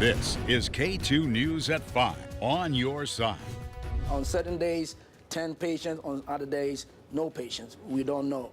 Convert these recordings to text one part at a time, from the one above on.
This is K2 News at 5 on your side. On certain days, 10 patients. On other days, no patients. We don't know.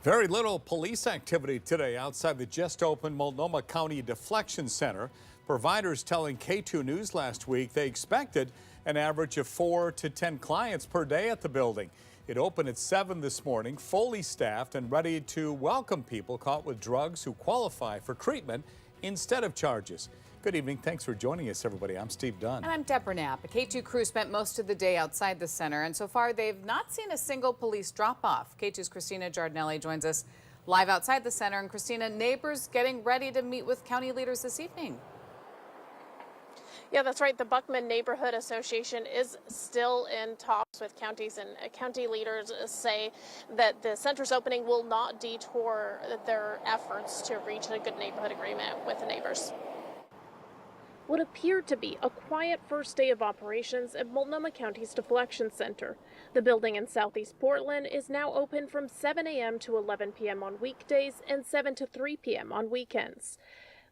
Very little police activity today outside the just opened Multnomah County Deflection Center. Providers telling K2 News last week they expected an average of 4 to 10 clients per day at the building. It opened at 7 this morning, fully staffed and ready to welcome people caught with drugs who qualify for treatment instead of charges. Good evening. Thanks for joining us, everybody. I'm Steve Dunn. And I'm Deb Knapp. A K2 crew spent most of the day outside the center, and so far they've not seen a single police drop-off. K2's Christina Giardinelli joins us live outside the center. And Christina, neighbors getting ready to meet with county leaders this evening. Yeah, that's right. The Buckman Neighborhood Association is still in talks with counties, and county leaders say that the center's opening will not detour their efforts to reach a good neighborhood agreement with the neighbors. What appeared to be a quiet first day of operations at Multnomah County's Deflection Center. The building in southeast Portland is now open from 7 a.m. to 11 p.m. on weekdays and 7 to 3 p.m. on weekends.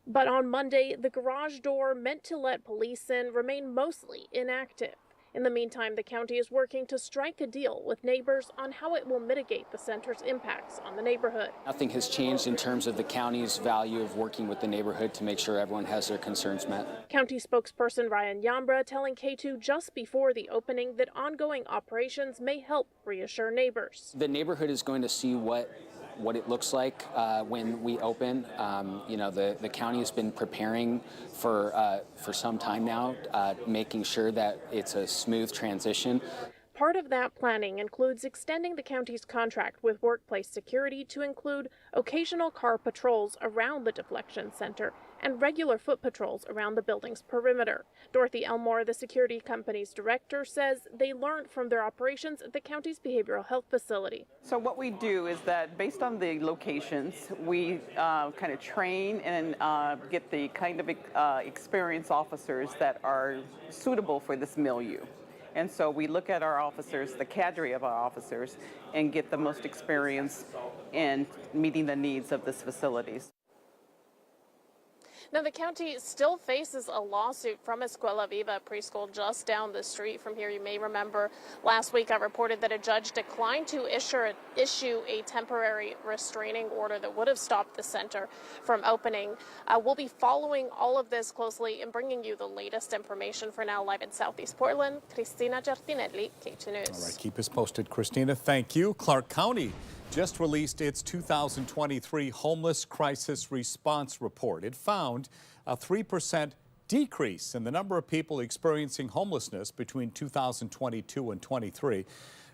But on Monday, the garage door meant to let police in remained mostly inactive. In the meantime, the county is working to strike a deal with neighbors on how it will mitigate the center's impacts on the neighborhood. Nothing has changed in terms of the county's value of working with the neighborhood to make sure everyone has their concerns met. County spokesperson Ryan Yambra telling K2 just before the opening that ongoing operations may help reassure neighbors. The neighborhood is going to see what it looks like when we open. You know, the county has been preparing for some time now, making sure that it's a smooth transition. Part of that planning includes extending the county's contract with workplace security to include occasional car patrols around the Deflection Center and regular foot patrols around the building's perimeter. Dorothy Elmore, the security company's director, says they learned from their operations at the county's behavioral health facility. So what we do is that based on the locations, we kind of train and get the kind of experienced officers that are suitable for this milieu. And so we look at our officers, the cadre of our officers, and get the most experience in meeting the needs of these facilities. Now, the county still faces a lawsuit from Escuela Viva preschool just down the street from here. You may remember last week I reported that a judge declined to issue a temporary restraining order that would have stopped the center from opening. We'll be following all of this closely and bringing you the latest information. For now, live in Southeast Portland, Christina Giardinelli, K2 News. All right, keep us posted, Christina. Thank you. Clark County just released its 2023 Homeless Crisis Response Report. It found a 3% decrease in the number of people experiencing homelessness between 2022 and 23. There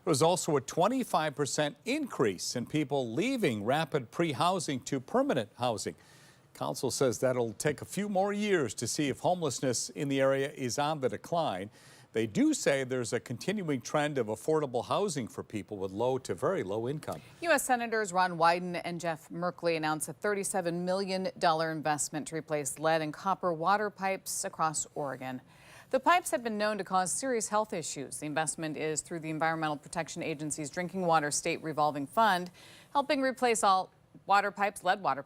was also a 25% increase in people leaving rapid pre-housing to permanent housing. Council says that'll take a few more years to see if homelessness in the area is on the decline. They do say there's a continuing trend of affordable housing for people with low to very low income. U.S. Senators Ron Wyden and Jeff Merkley announced a $37 million investment to replace lead and copper water pipes across Oregon. The pipes have been known to cause serious health issues. The investment is through the Environmental Protection Agency's Drinking Water State Revolving Fund, helping replace all lead water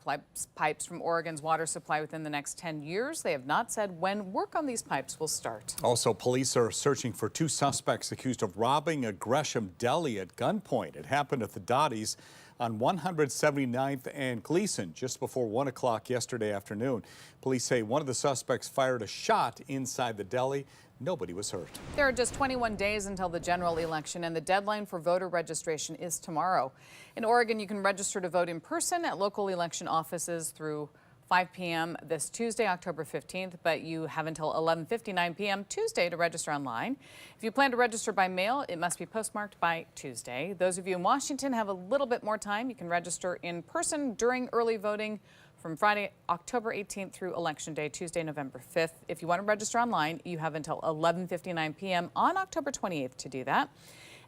pipes from Oregon's water supply within the next 10 years. They have not said when work on these pipes will start. Also, police are searching for 2 suspects accused of robbing a Gresham deli at gunpoint. It happened at the Dotties on 179th and Gleason just before 1 o'clock yesterday afternoon. Police say one of the suspects fired a shot inside the deli. Nobody was hurt. There are just 21 days until the general election, and the deadline for voter registration is tomorrow. In Oregon, you can register to vote in person at local election offices through 5 p.m. this Tuesday, October 15th, but you have until 11:59 p.m. Tuesday to register online. If you plan to register by mail, it must be postmarked by Tuesday. Those of you in Washington have a little bit more time. You can register in person during early voting from Friday, October 18th through Election Day, Tuesday, November 5th. If you want to register online, you have until 11:59 p.m. on October 28th to do that.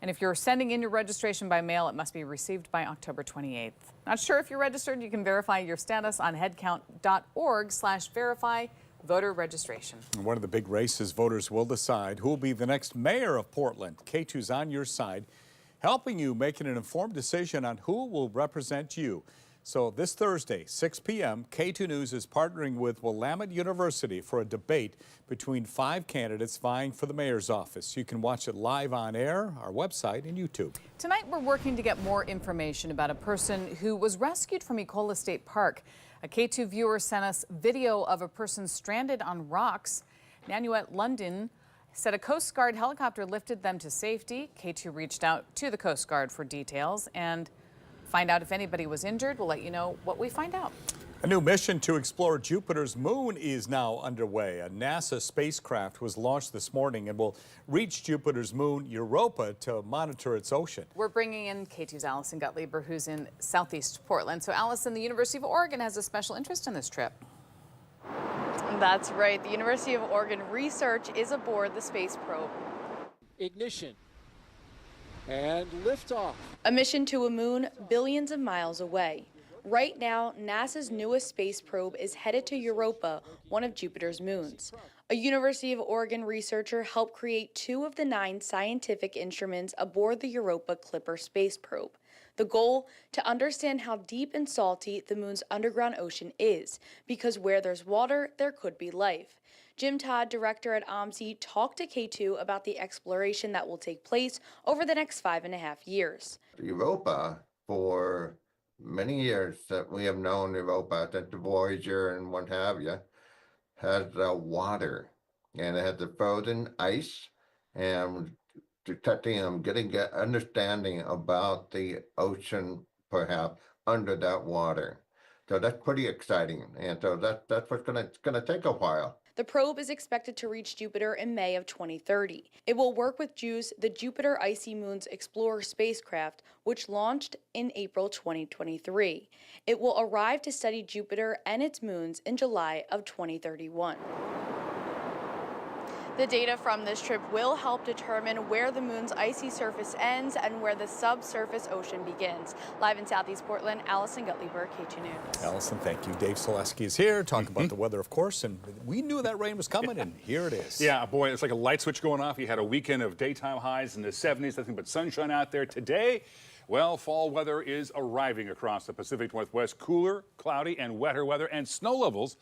And if you're sending in your registration by mail, it must be received by October 28th. Not sure if you're registered? You can verify your status on headcount.org/verify voter registration. One of the big races voters will decide who will be the next mayor of Portland. K2's on your side, helping you make an informed decision on who will represent you. So this Thursday, 6 p.m., K2 News is partnering with Willamette University for a debate between 5 candidates vying for the mayor's office. You can watch it live on air, our website, and YouTube. Tonight, we're working to get more information about a person who was rescued from Ecola State Park. A K2 viewer sent us video of a person stranded on rocks. Nanuet London said a Coast Guard helicopter lifted them to safety. K2 reached out to the Coast Guard for details and find out if anybody was injured. We'll let you know what we find out. A new mission to explore Jupiter's moon is now underway. A NASA spacecraft was launched this morning and will reach Jupiter's moon, Europa, to monitor its ocean. We're bringing in K2's Allison Gottlieb, who's in southeast Portland. So, Allison, the University of Oregon has a special interest in this trip. That's right. The University of Oregon research is aboard the space probe. Ignition and liftoff. A mission to a moon billions of miles away. Right now, NASA's newest space probe is headed to Europa, one of Jupiter's moons. A University of Oregon researcher helped create 2 of the 9 scientific instruments aboard the Europa Clipper space probe. The goal, to understand how deep and salty the moon's underground ocean is, because where there's water, there could be life. Jim Todd, director at OMSI, talked to K2 about the exploration that will take place over the next 5.5 years. Europa, for many years that we have known Europa, that the Voyager and what have you, has water, and it has the frozen ice, and detecting and getting an understanding about the ocean, perhaps, under that water. So that's pretty exciting, and so that's what's gonna take a while. The probe is expected to reach Jupiter in May of 2030. It will work with JUICE, the Jupiter Icy Moons Explorer spacecraft, which launched in April 2023. It will arrive to study Jupiter and its moons in July of 2031. The data from this trip will help determine where the moon's icy surface ends and where the subsurface ocean begins. Live in southeast Portland, Allison Gottlieb, K2 News. Allison, thank you. Dave Salesky is here, talking about the weather, of course, and we knew that rain was coming, and here it is. Yeah, boy, it's like a light switch going off. You had a weekend of daytime highs in the 70s, nothing but sunshine out there. Today, well, fall weather is arriving across the Pacific Northwest. Cooler, cloudy, and wetter weather, and snow levels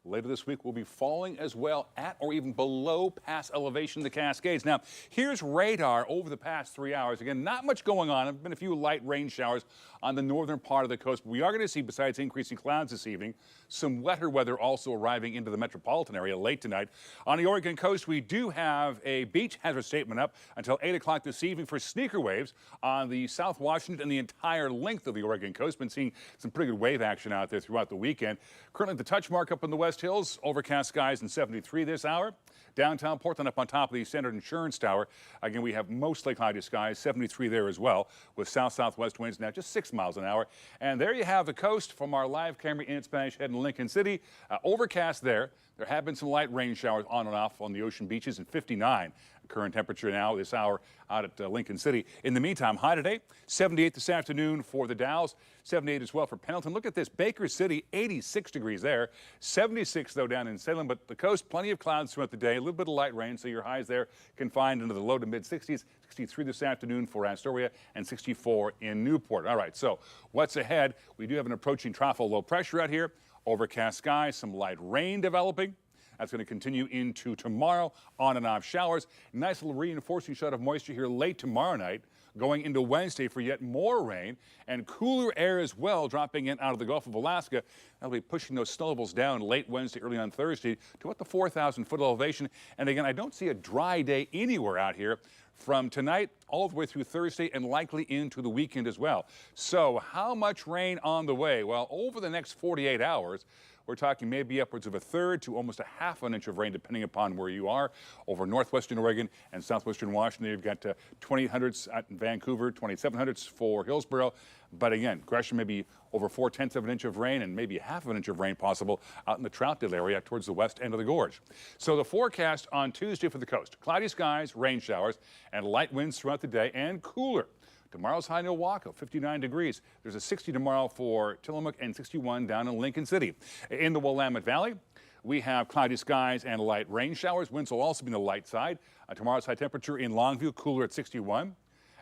later this week will be falling as well at or even below pass elevation in the Cascades. Now, here's radar over the past 3 hours. Again, not much going on. There have been a few light rain showers on the northern part of the coast. But we are going to see, besides increasing clouds this evening, some wetter weather also arriving into the metropolitan area late tonight. On the Oregon coast, we do have a beach hazard statement up until 8 o'clock this evening for sneaker waves on the South Washington and the entire length of the Oregon coast. Been seeing some pretty good wave action out there throughout the weekend. Currently, the touch mark up in the West Hills, overcast skies and 73 this hour. Downtown Portland up on top of the Standard Insurance Tower. Again, we have mostly cloudy skies, 73 there as well, with south-southwest winds now just 6 miles an hour. And there you have the coast from our live camera in Spanish Head in Lincoln City. Overcast there. There have been some light rain showers on and off on the ocean beaches, and 59 current temperature now this hour out at Lincoln City. In the meantime, high today, 78 this afternoon for the Dalles, 78 as well for Pendleton. Look at this, Baker City, 86 degrees there, 76 though down in Salem, but the coast, plenty of clouds throughout the day, a little bit of light rain, so your highs there confined into the low to mid 60s, 63 this afternoon for Astoria and 64 in Newport. All right, so what's ahead? We do have an approaching trough of low pressure out here, overcast skies, some light rain developing. That's going to continue into tomorrow, on and off showers. Nice little reinforcing shot of moisture here late tomorrow night, going into Wednesday for yet more rain and cooler air as well, dropping in out of the Gulf of Alaska. That'll be pushing those snow levels down late Wednesday, early on Thursday to about the 4,000-foot elevation. And again, I don't see a dry day anywhere out here from tonight all the way through Thursday and likely into the weekend as well. So how much rain on the way? Well, over the next 48 hours, we're talking maybe upwards of a third to almost a half an inch of rain, depending upon where you are. Over northwestern Oregon and southwestern Washington, you've got 2800s out in Vancouver, 2700s for Hillsborough. But again, Gresham maybe over 4/10 of an inch of rain and maybe half of an inch of rain possible out in the Troutdale area towards the west end of the gorge. So the forecast on Tuesday for the coast, cloudy skies, rain showers, and light winds throughout the day and cooler. Tomorrow's high in Ilwaco, 59 degrees. There's a 60 tomorrow for Tillamook and 61 down in Lincoln City. In the Willamette Valley, we have cloudy skies and light rain showers. Winds will also be on the light side. Tomorrow's high temperature in Longview, cooler at 61.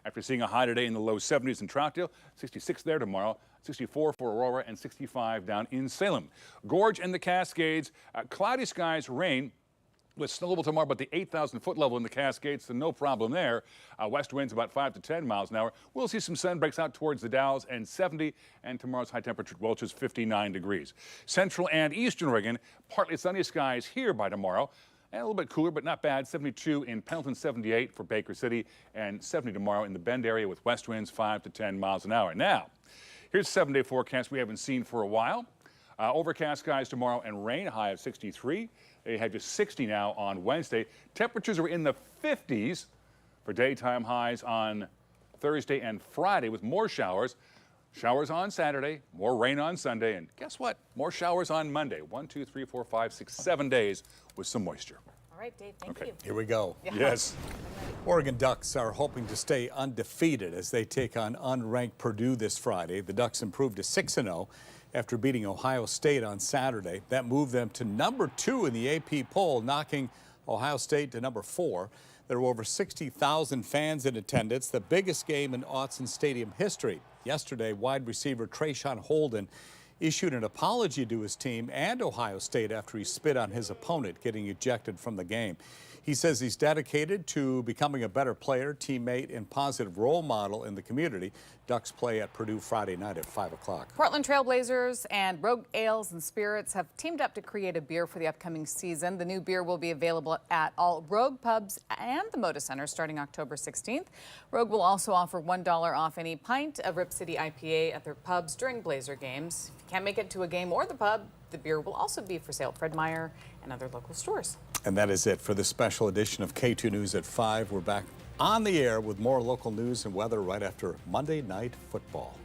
after seeing a high today in the low 70s in Troutdale, 66 there tomorrow, 64 for Aurora, and 65 down in Salem. Gorge and the Cascades, cloudy skies, rain. With snowable tomorrow, but the 8,000-foot level in the Cascades, so no problem there. West winds about 5 to 10 miles an hour. We'll see some sun breaks out towards the Dalles and 70, and tomorrow's high temperature at Welch is 59 degrees. Central and eastern Oregon, partly sunny skies here by tomorrow. And a little bit cooler, but not bad. 72 in Pendleton, 78 for Baker City, and 70 tomorrow in the Bend area with west winds 5 to 10 miles an hour. Now, here's a 7-day forecast we haven't seen for a while. Overcast skies tomorrow and rain, a high of 63. They have just 60 now on Wednesday. Temperatures are in the 50s for daytime highs on Thursday and Friday with more showers. Showers on Saturday, more rain on Sunday, and guess what? More showers on Monday. 1, 2, 3, 4, 5, 6, 7 days with some moisture. All right, Dave, thank you. Here we go. Yeah. Yes. Oregon Ducks are hoping to stay undefeated as they take on unranked Purdue this Friday. The Ducks improved to 6-0 after beating Ohio State on Saturday. That moved them to number 2 in the AP poll, knocking Ohio State to number 4. There were over 60,000 fans in attendance, the biggest game in Autzen Stadium history. Yesterday, wide receiver Trayshawn Holden issued an apology to his team and Ohio State after he spit on his opponent, getting ejected from the game. He says he's dedicated to becoming a better player, teammate, and positive role model in the community. Ducks play at Purdue Friday night at 5 o'clock. Portland Trailblazers and Rogue Ales and Spirits have teamed up to create a beer for the upcoming season. The new beer will be available at all Rogue pubs and the Moda Center starting October 16th. Rogue will also offer $1 off any pint of Rip City IPA at their pubs during Blazer games. If you can't make it to a game or the pub, the beer will also be for sale at Fred Meyer and other local stores. And that is it for this special edition of K2 News at 5. We're back on the air with more local news and weather right after Monday Night Football.